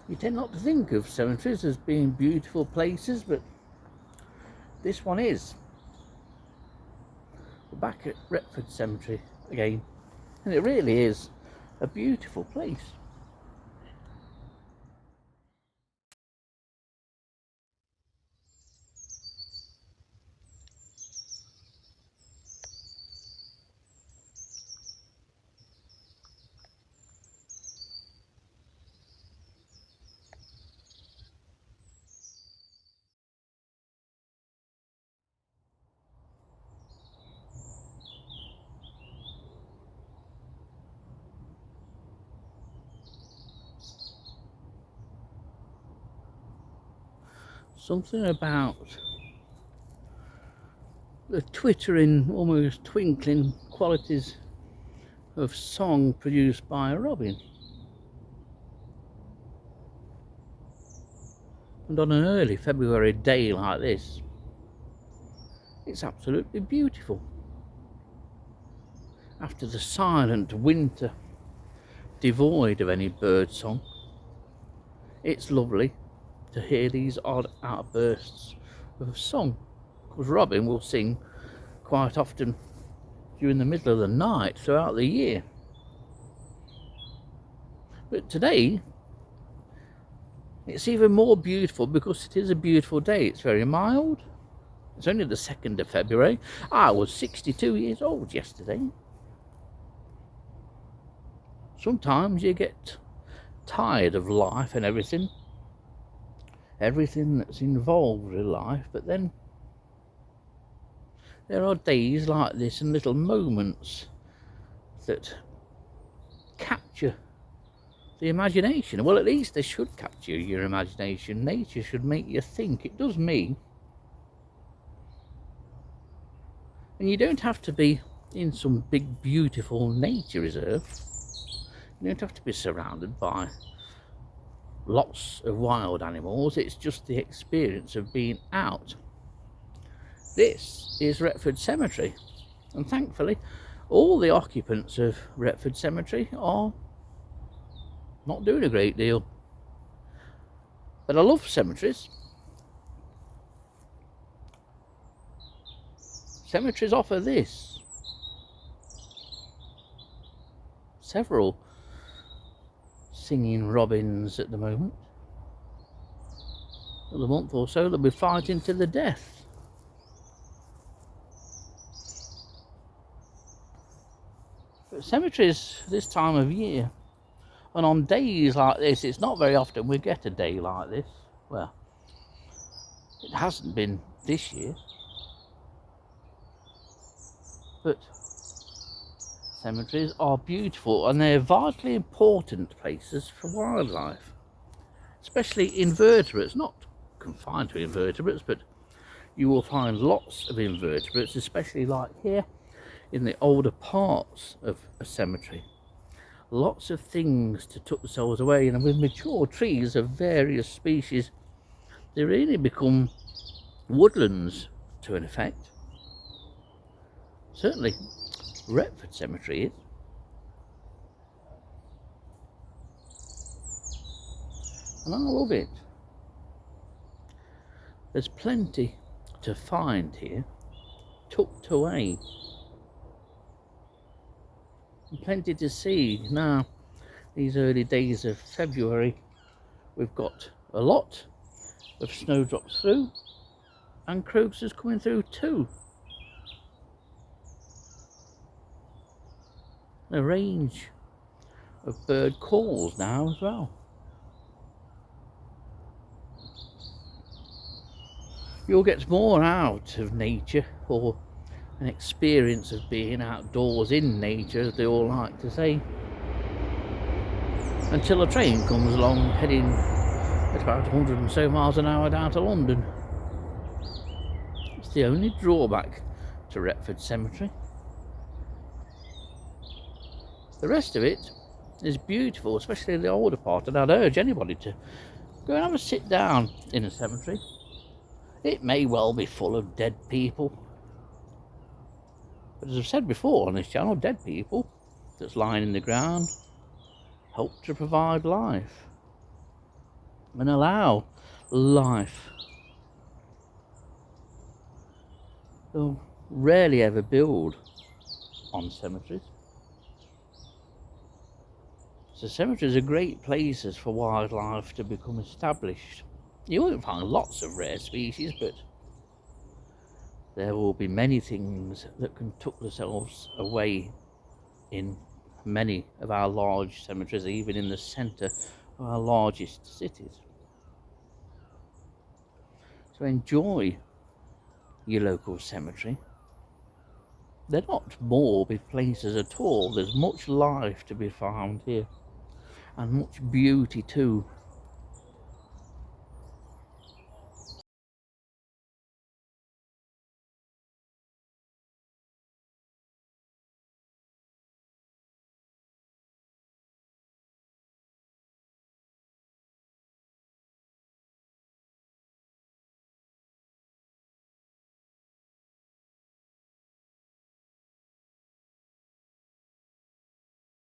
You tend not to think of cemeteries as being beautiful places, but this one is. We're back at Retford Cemetery again, and it really is a beautiful place. Something about the twittering, almost twinkling qualities of song produced by a robin. And on an early February day like this, it's absolutely beautiful. After the silent winter, devoid of any bird song, it's lovely to hear these odd outbursts of song. Because robin will sing quite often during the middle of the night throughout the year. But today, it's even more beautiful because it is a beautiful day. It's very mild. It's only the 2nd of February. I was 62 years old yesterday. Sometimes you get tired of life and everything that's involved with life, but then there are days like this and little moments that capture the imagination. Well, at least they should capture your imagination. Nature should make you think. It does me. And you don't have to be in some big beautiful nature reserve. You don't have to be surrounded by lots of wild animals. It's just the experience of being out. This is Retford Cemetery, and thankfully all the occupants of Retford Cemetery are not doing a great deal. But I love cemeteries. Cemeteries offer this. Several singing robins at the moment. For a month or so they'll be fighting to the death. But cemeteries this time of year, and on days like this, it's not very often we get a day like this. Well, it hasn't been this year. But cemeteries are beautiful and they're vitally important places for wildlife, especially invertebrates, not confined to invertebrates, but you will find lots of invertebrates, especially like here in the older parts of a cemetery. Lots of things to tuck themselves away, and with mature trees of various species, they really become woodlands to an effect. Certainly Retford Cemetery is. And I love it. There's plenty to find here, tucked away. And plenty to see. Now, these early days of February, we've got a lot of snowdrops through, and crocuses coming through too. A range of bird calls now as well. You'll get more out of nature, or an experience of being outdoors in nature, as they all like to say, until a train comes along heading at about 100 and so miles an hour down to London. It's the only drawback to Retford Cemetery. The rest of it is beautiful, especially the older part, and I'd urge anybody to go and have a sit down in a cemetery. It may well be full of dead people, but as I've said before on this channel, dead people that's lying in the ground help to provide life. and allow life. They'll rarely ever build on cemeteries. So cemeteries are great places for wildlife to become established. You won't find lots of rare species, but there will be many things that can tuck themselves away in many of our large cemeteries, even in the centre of our largest cities. So enjoy your local cemetery. They're not morbid places at all. There's much life to be found here, and much beauty too.